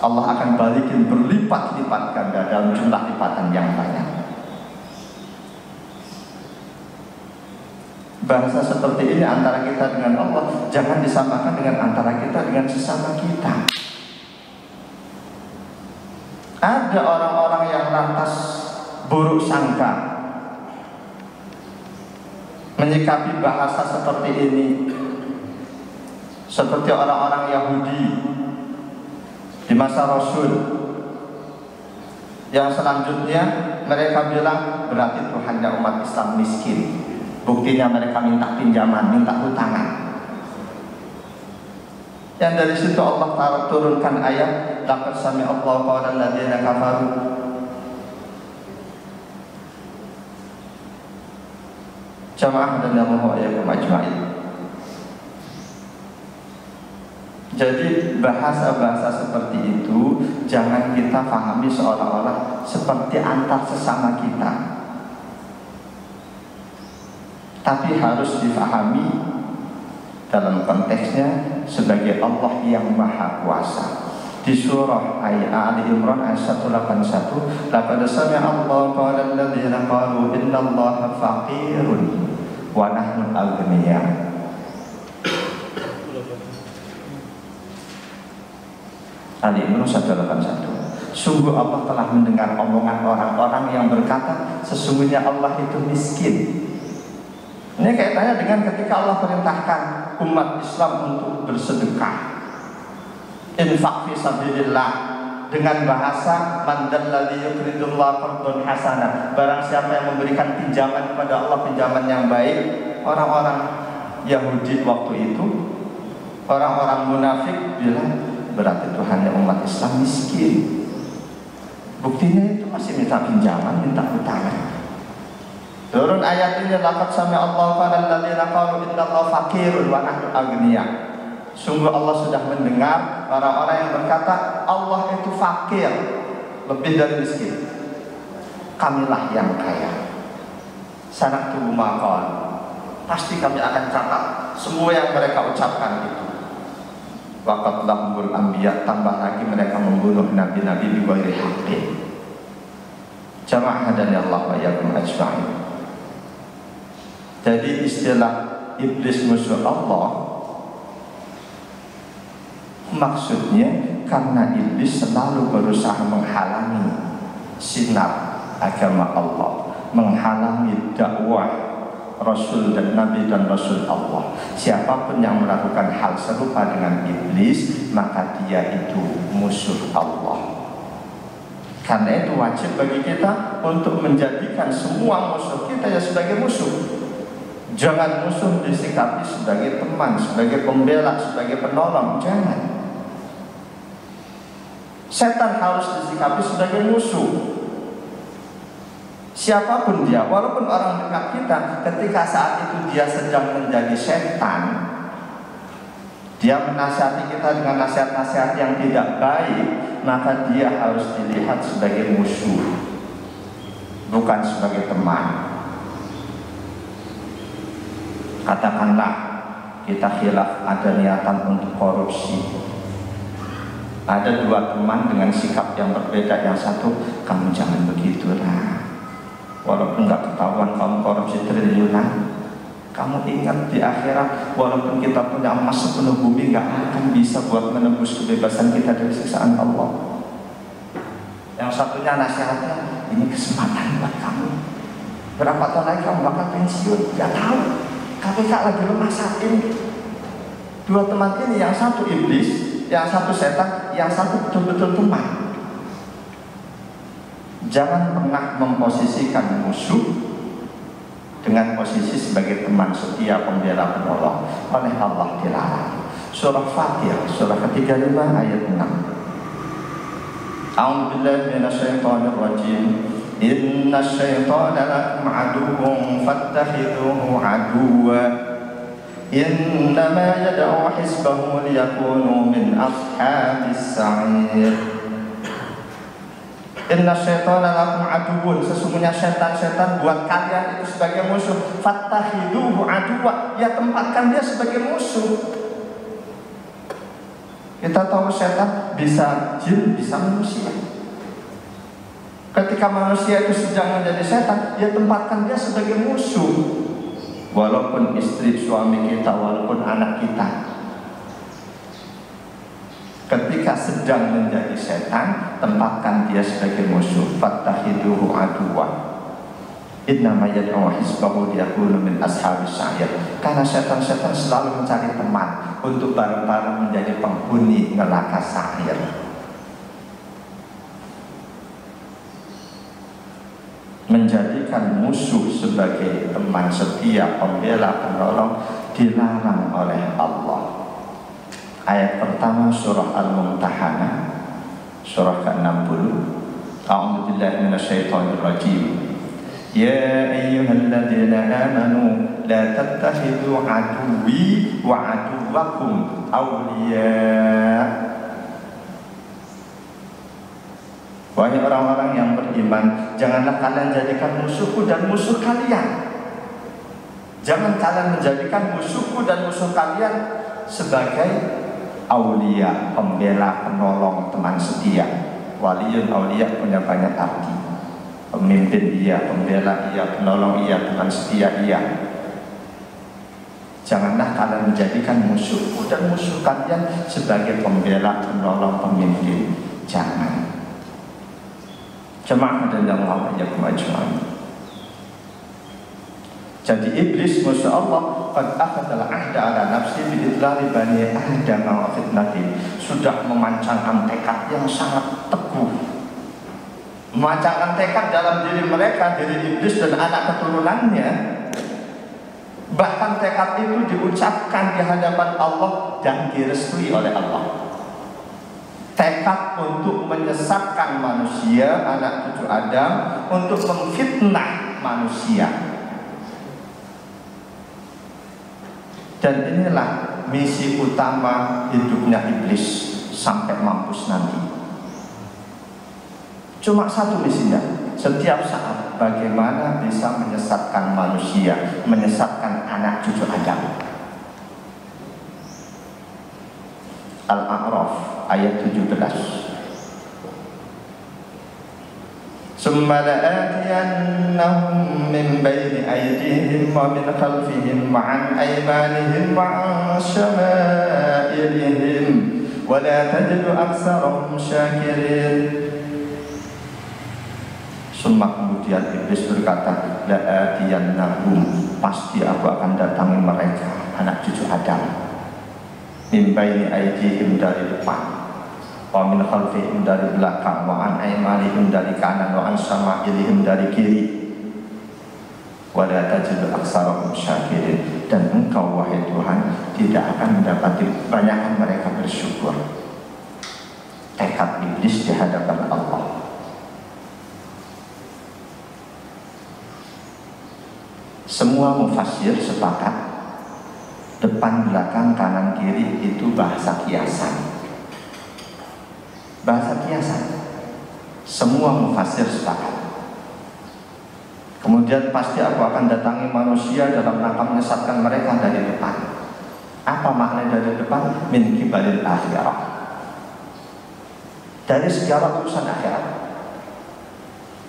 Allah akan balikin berlipat-lipat ganda dalam jumlah lipatan yang banyak. Bahasa seperti ini antara kita dengan Allah jangan disamakan dengan antara kita dengan sesama kita. Ada orang-orang yang lantas buruk sangka menyikapi bahasa seperti ini, seperti orang-orang Yahudi di masa Rasul, yang selanjutnya mereka bilang berarti Tuhannya umat Islam miskin. Buktinya mereka minta pinjaman, minta hutangan. Yang dari situ Allah Ta'ala turunkan ayat, laqad sami'allahu qawlan ladzina kafaru. Jamaah dan Allah ayyakum ajma'in. Jadi bahasa-bahasa seperti itu jangan kita pahami seolah-olah seperti antar sesama kita, tapi harus difahami dalam konteksnya sebagai Allah yang Maha Kuasa. Di surah Ali Imran ayat 181, laqad sami'allahu qawlan ladzina qalu innallaha faqirun wa nahnu aghniya. Ali Imran 181. Sungguh Allah telah mendengar omongan orang-orang yang berkata sesungguhnya Allah itu miskin. Ini kaitannya dengan ketika Allah perintahkan umat Islam untuk bersedekah, infak fi sabilillah, dengan bahasa man dzalladzi yuqridullaha qardan hasanah. Barang siapa yang memberikan pinjaman kepada Allah, pinjaman yang baik. Orang-orang Yahudi waktu itu, orang-orang munafik bilang berarti Tuhannya umat Islam miskin. Buktinya itu masih minta pinjaman, minta hutangan. Turun ayat ini, laqad sami'a Allahu qala alladziina qalu innallaha faqirun wa nahnu aghniya. Sungguh Allah sudah mendengar orang-orang yang berkata Allah itu fakir, lebih dari miskin. Kamilah yang kaya. Sanaktubu ma qalu. Pasti kami akan catat semua yang mereka ucapkan itu. Wa qatlahumul anbiya, tambah lagi mereka membunuh nabi-nabi bi ghairi haqqin. Jamaah hadani Allah wa iyyakum ajma'in. Jadi istilah iblis musuh Allah maksudnya karena iblis selalu berusaha menghalangi sinar agama Allah, menghalangi dakwah Rasul dan Nabi dan Rasul Allah. Siapapun yang melakukan hal serupa dengan iblis, maka dia itu musuh Allah. Karena itu wajib bagi kita untuk menjadikan semua musuh kita ya sebagai musuh. Jangan musuh disikapi sebagai teman, sebagai pembela, sebagai penolong. Jangan. Setan harus disikapi sebagai musuh. Siapapun dia, walaupun orang dekat kita, ketika saat itu dia sedang menjadi setan, dia menasihati kita dengan nasihat-nasihat yang tidak baik, maka dia harus dilihat sebagai musuh, bukan sebagai teman. Katakanlah kita khilaf ada niatan untuk korupsi, ada dua teman dengan sikap yang berbeda. Yang satu, kamu jangan begitulah, walaupun nggak ketahuan kamu korupsi triliunan, kamu ingat di akhirat walaupun kita punya emas sepenuh bumi nggak akan bisa buat menembus kebebasan kita dari siksaan Allah. Yang satunya nasihatnya, ini kesempatan buat kamu, berapa tahun lagi kamu bakal pensiun, nggak tahu, KPK lagi lemah saat ini. Dua teman ini, yang satu iblis, yang satu setan, yang satu betul-betul teman. Jangan pernah memposisikan musuh dengan posisi sebagai teman setia, pembela, penolong. Oleh Allah dilarang. Surah Fatir, surah ke-35 ayat 6. A'udzubillahi minasyaitonir rajim. Inna syaitana lakum aduwwun fattakhidhuhu aduwwa. Innama yad'u hizbahu liyakunu min ashabis sa'ir. Inna syaitana lakum aduwwun, sesungguhnya setan-setan buat kalian itu sebagai musuh. Fattakhidhuhu aduwwa, ya tempatkan dia sebagai musuh. Kita tahu setan bisa jin, bisa manusia. Ketika manusia itu sedang menjadi setan, dia tempatkan dia sebagai musuh. Walaupun istri, suami kita, walaupun anak kita, ketika sedang menjadi setan, tempatkan dia sebagai musuh. Fattakhidhuhu aduwwa. Innama yad'u hizbahu liyakunu min ashabis sa'ir. Karena setan-setan selalu mencari teman untuk bareng-bareng menjadi penghuni neraka sa'ir. Menjadikan musuh sebagai teman setia, pembela, penolong dilarang oleh Allah. Ayat pertama surah Al-Mumtahanah, surah ke-60. A'udzubillahi minasyaitonir rajim. Ya ayyuhalladzina amanu la tattakhidhu aduwwi wa aduwwakum awliya. Wahai orang-orang yang beriman, janganlah kalian jadikan musuhku dan musuh kalian. Jangan kalian menjadikan musuhku dan musuh kalian sebagai aulia, pembela, penolong, teman setia. Waliyun, aulia punya banyak arti. Pemimpin iya, pembela iya, penolong iya, teman setia iya. Janganlah kalian menjadikan musuhku dan musuh kalian sebagai pembela, penolong, pemimpin. Jangan. Jemaah dan Allah ya kemajuan. Jadi iblis musuh Allah qad akhadal ahda ala nafsi bi idlali bani Adam wa fitnati, sudah memancangkan tekad yang sangat teguh, memancangkan tekad dalam diri mereka, diri iblis dan anak keturunannya. Bahkan tekad itu diucapkan di hadapan Allah dan direstui oleh Allah. Tekad untuk menyesatkan manusia, anak cucu Adam, untuk memfitnah manusia. Dan inilah misi utama hidupnya iblis sampai mampus nanti. Cuma satu misinya, setiap saat bagaimana bisa menyesatkan manusia, menyesatkan anak cucu Adam. Al-A'raf ayat 17. Summa la'atiyannahum min baini aydihim wa min khalfihim wa an aymanihim wa an syama'ilihim wa la tajidu aktsarahum syakirin. Summa kemudian iblis berkata, la'atiyannahum, pasti aku akan datangi mereka, anak cucu Adam. Min baini aydihim, dari depan, wa min khalfihim, dari belakang, wa an aymanihim, dari kanan, wa an syama'ilihim, dari kiri. Wa la tajidu aktsarahum syakirin, dan engkau wahai Tuhan tidak akan mendapati kebanyakan mereka bersyukur. Tekad iblis di hadapan Allah. Semua mufassir sepakat depan, belakang, kanan, kiri itu bahasa kiasan. Bahasa kiasan. Semua mufassir sepakat. Kemudian pasti aku akan datangi manusia dalam rangka menyesatkan mereka dari depan. Apa makna dari depan? Min kibalil akhirah. Dari segala urusan akhirat.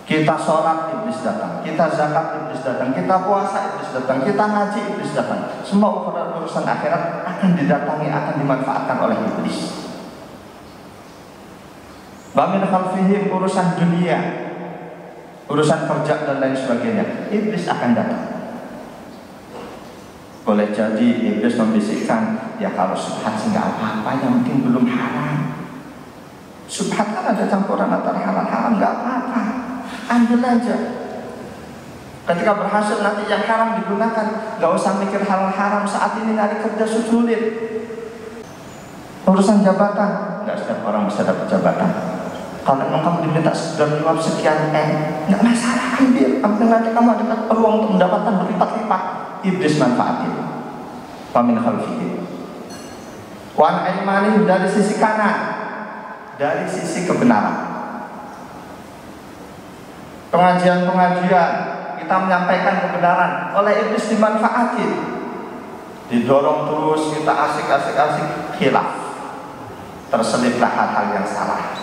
Kita sholat, iblis datang. Kita zakat, iblis datang. Kita puasa, iblis datang. Kita ngaji, iblis datang. Semua urusan akhirat akan didatangi, akan dimanfaatkan oleh iblis. Bamin khalfihim, urusan dunia, urusan kerja dan lain sebagainya, iblis akan datang. Boleh jadi iblis membisikkan, ya kalau subhat nggak apa-apa, yang penting belum haram. Subhat kan ada campuran antara halal haram, nggak apa-apa, ambil aja. Ketika berhasil nanti yang haram digunakan, nggak usah mikir halal haram. Saat ini nyari kerja sulit. Urusan jabatan, nggak setiap orang bisa dapat jabatan. Kalau memang kamu diminta sekian sekian nggak masalah, ambil nanti kamu ada peluang untuk mendapatkan berlipat-lipat. Iblis manfaatin. Famin khalfihim. Wan aymanihim, dari sisi kanan, dari sisi kebenaran. Pengajian-pengajian kita menyampaikan kebenaran, oleh iblis dimanfaatin. Didorong terus, kita asik-asik khilaf. Terseliplah hal-hal yang salah.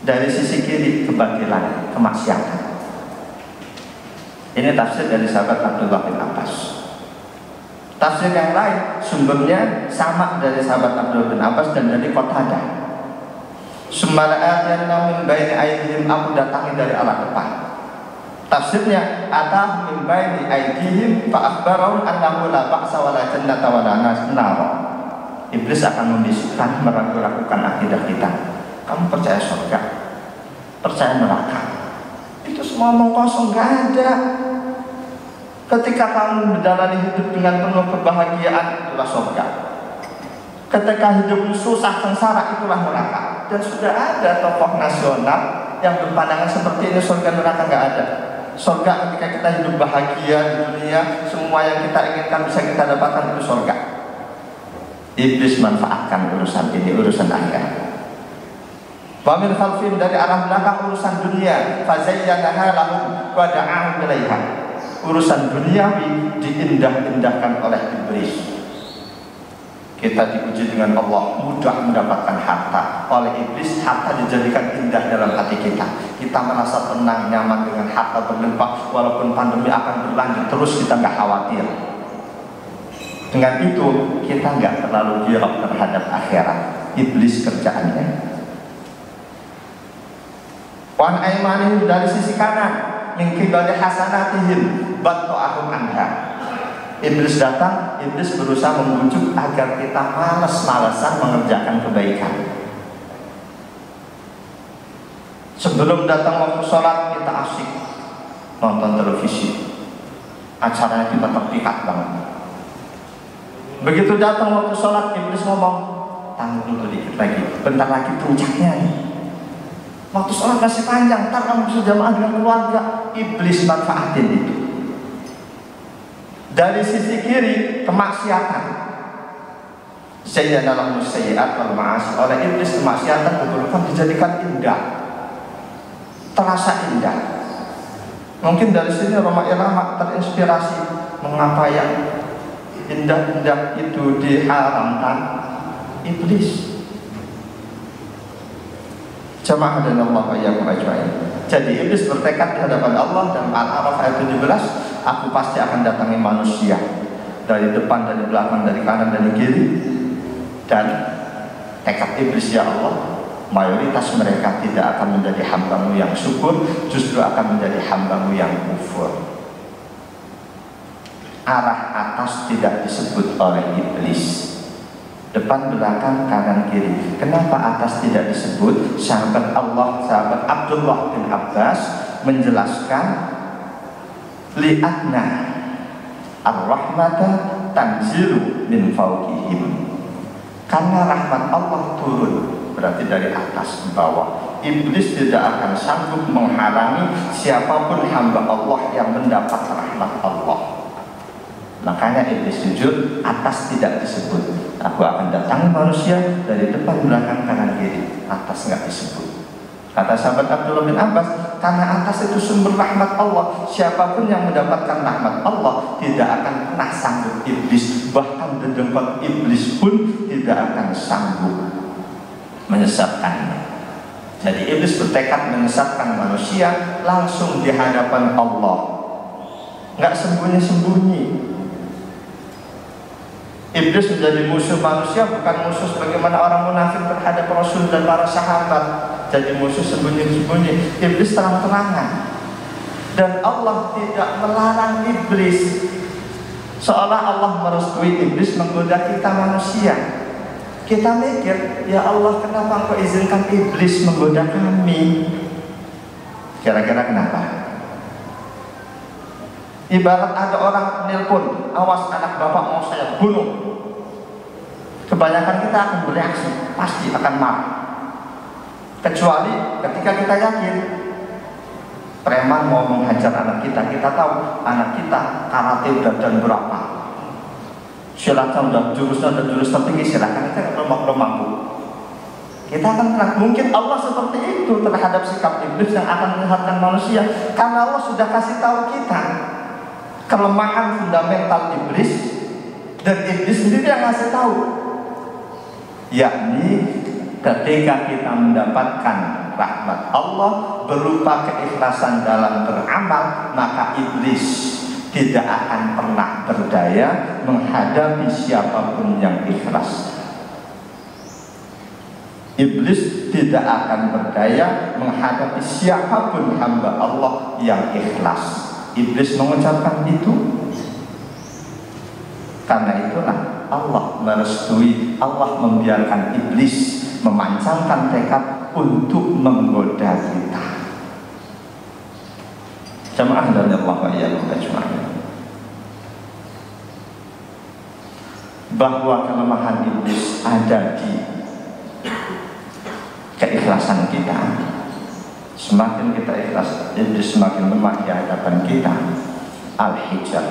Dari sisi kiri kebatilan, kemaksiatan. Ini tafsir dari sahabat Abdullah bin Abbas. Tafsir yang lain sumbernya sama dari sahabat Abdullah bin Abbas dan dari Qatadah. Summala'atiyannahum min baini aydihim, aku datangi dari arah depan. Tafsirnya atah min baini aydihim fa akhbarahum annahu la ba'sa wa la jannata wa la nar. Iblis akan membisikkan, meragukan akidah kita. Kamu percaya surga, percaya neraka, itu semua omong kosong, gak ada. Ketika kamu menjalani hidup dengan penuh kebahagiaan, itulah surga. Ketika hidupmu susah, sengsara, itulah neraka. Dan sudah ada tokoh nasional yang berpandangan seperti ini, surga neraka gak ada. Surga ketika kita hidup bahagia di dunia, semua yang kita inginkan bisa kita dapatkan, itu surga. Iblis manfaatkan urusan ini, urusan akhirat. Wa min khalfihim, dari arah belakang urusan dunia, fazayyanaha lahum wa da'ahum ilaiha. Urusan duniawi diindah-indahkan oleh iblis. Kita diuji dengan Allah, mudah mendapatkan harta. Oleh iblis harta dijadikan indah dalam hati kita. Kita merasa tenang, nyaman dengan harta berlimpah. Walaupun pandemi akan berlanjut terus, kita nggak khawatir. Dengan itu kita nggak terlalu girok terhadap akhirat. Iblis kerjaannya. Wan aymanihim, dari sisi kanan, min qibali hasanatihim battu'ahum anha. Iblis datang, iblis berusaha membujuk agar kita malas-malasan mengerjakan kebaikan. Sebelum datang waktu sholat, kita asik nonton televisi, acaranya kita terpikat banget. Begitu datang waktu sholat, iblis ngomong, tunggu dulu dikit lagi, bentar lagi puncaknya nih. Waktu sholat masih panjang, ntar kamu bisa jamaah dengan keluarga. Iblis manfaatin itu. Dari sisi kiri kemaksiatan. Zayyana lahum sayyi'at wal ma'asi. Oleh iblis kemaksiatan keburukan dijadikan indah, terasa indah. Mungkin dari sini Roma Irama terinspirasi mengapa yang indah-indah itu diharamkan iblis. Jamaah dan Allah wa iyyakum ajma'in. Jadi iblis bertekad di hadapan Allah dalam Al-A'raf ayat 17, aku pasti akan datangi manusia dari depan, dari belakang, dari kanan, dari kiri. Dan tekad iblis, ya Allah, mayoritas mereka tidak akan menjadi hambamu yang syukur, justru akan menjadi hambamu yang kufur. Arah atas tidak disebut oleh iblis, depan, belakang, kanan, kiri. Kenapa atas tidak disebut? Sahabat Allah, sahabat Abdullah bin Abbas menjelaskan, li'anna ar-rahmata tanzilu min fawqihim. Karena rahmat Allah turun, berarti dari atas ke bawah. Iblis tidak akan sanggup menghalangi siapapun hamba Allah yang mendapat rahmat Allah. Makanya iblis jujur, atas tidak disebut. Aku akan datangi manusia dari depan, belakang, kanan, kiri. Atas nggak disebut. Kata sahabat Abdullah bin Abbas, karena atas itu sumber rahmat Allah. Siapapun yang mendapatkan rahmat Allah tidak akan pernah sanggup iblis, bahkan dedengkot iblis pun tidak akan sanggup menyesatkannya. Jadi iblis bertekad menyesatkan manusia langsung di hadapan Allah, nggak sembunyi-sembunyi. Iblis menjadi musuh manusia bukan musuh sebagaimana orang munafik terhadap Rasul dan para sahabat, jadi musuh sembunyi-sembunyi. Iblis terang-terangan. Dan Allah tidak melarang iblis, seolah Allah merestui iblis menggoda kita manusia. Kita mikir, ya Allah, kenapa Engkau izinkan iblis menggoda kami? Kira-kira kenapa? Ibarat ada orang nelpon, awas anak bapak mau saya bunuh. Kebanyakan kita akan bereaksi, pasti akan marah. Kecuali ketika kita yakin preman mau menghajar anak kita tahu anak kita karate udah dan berapa, silakan udah jurusnya dan jurus tertinggi, silakan kita belum mampu. Kita akan tenang. Mungkin Allah seperti itu terhadap sikap iblis yang akan menyehatkan manusia, karena Allah sudah kasih tahu kita kelemahan fundamental iblis, dan iblis sendiri yang ngasih tahu, yakni ketika kita mendapatkan rahmat Allah berupa keikhlasan dalam beramal, maka iblis tidak akan pernah berdaya menghadapi siapapun yang ikhlas. Iblis tidak akan berdaya menghadapi siapapun hamba Allah yang ikhlas. Iblis mengucapkan itu, karena itulah Allah merestui, Allah membiarkan iblis memancangkan tekad untuk menggoda kita. Jamaah dari Allah wa iyyakum ajma'in. Bahwa kelemahan iblis ada di keikhlasan kita. Semakin kita ikhlas, iblis semakin lemah di hadapan kita. Al-Hijr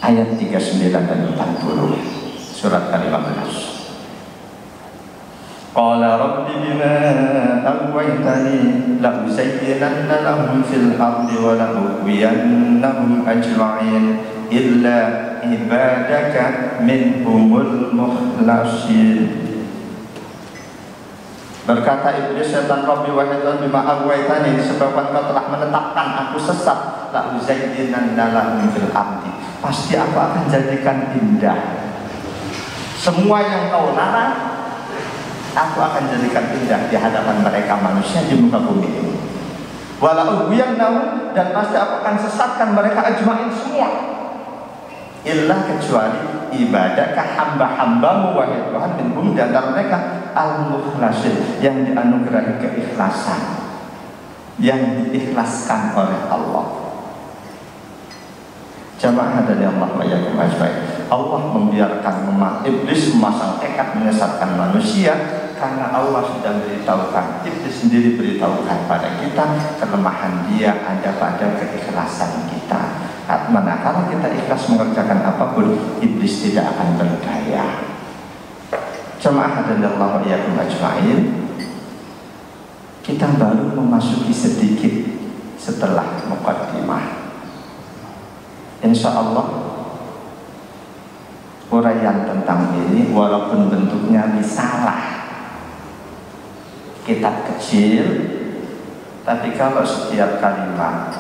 ayat 39 dan 40, surat ke-15. Qala rabbi bima aghwaytani la uzayyinanna lahum fil ardi wa la ughwiyannahum ajma'in illa ibadaka minhumul mukhlasin. Berkata iblis, setan, Rabbi wahai Tuhan, bima aghwaytani, sebab Engkau telah menetapkan aku sesat, la uzayyinanna lahum fil ardi, pasti aku akan jadikan indah semua yang Kau larang. Aku akan jadikan indah di hadapan mereka manusia di muka bumi ini. Walau ughwiyannahum, dan pasti aku akan sesatkan mereka ajma'in semua, illa kecuali ibadaka, hamba-hambamu wahai Tuhan, minhum, di antara mereka al-mukhlasin, yang dianugerahi keikhlasan, yang diikhlaskan oleh Allah. Jamaah dari Allah wa iyyakum ajma'in. Allah membiarkan iblis memasang tekad menyesatkan manusia karena Allah sudah beritahukan, iblis sendiri beritahukan pada kita kelemahan dia ada pada keikhlasan kita. kita. Manakala kita ikhlas mengerjakan apapun, iblis tidak akan berdaya. Jamaah hadanallahu iyyakum ajma'in. Kita baru memasuki sedikit setelah muqaddimah. Insya Allah uraian tentang ini walaupun bentuknya risalah, kitab kecil, tapi kalau setiap kalimat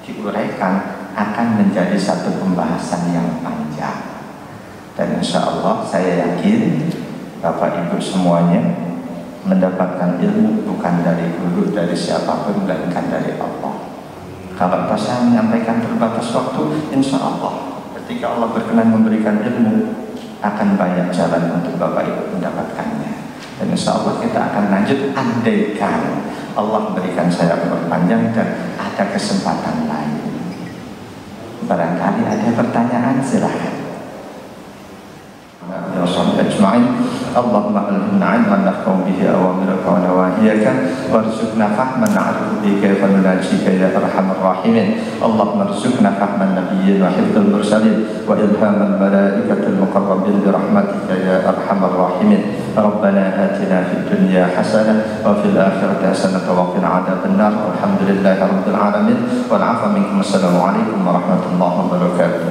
diuraikan akan menjadi satu pembahasan yang panjang. Dan insya Allah saya yakin Bapak Ibu semuanya mendapatkan ilmu bukan dari guru, dari siapapun, melainkan dari Allah. Kalau saya menyampaikan terbatas waktu, insya Allah ketika Allah berkenan memberikan ilmu, akan banyak jalan untuk Bapak Ibu mendapatkannya. Dan insya Allah kita akan lanjut andaikan Allah memberikan saya umur panjang dan ada kesempatan lain. Barangkali ada pertanyaan, silahkan. اللهم علمنا علما نفقه به أوامرك ونواهيك وارزقنا فهما نعرف به كيف نناجيك يا أرحم الراحمين. اللهم ارزقنا فهم النبيين وحفظ المرسلين وإلهام الملائكة المقربين برحمتك يا أرحم الراحمين. ربنا آتنا في الدنيا حسنة وفي الآخرة حسنة وقنا عذاب النار. والحمد لله رب العالمين والعفو منكم. السلام عليكم ورحمة الله وبركاته.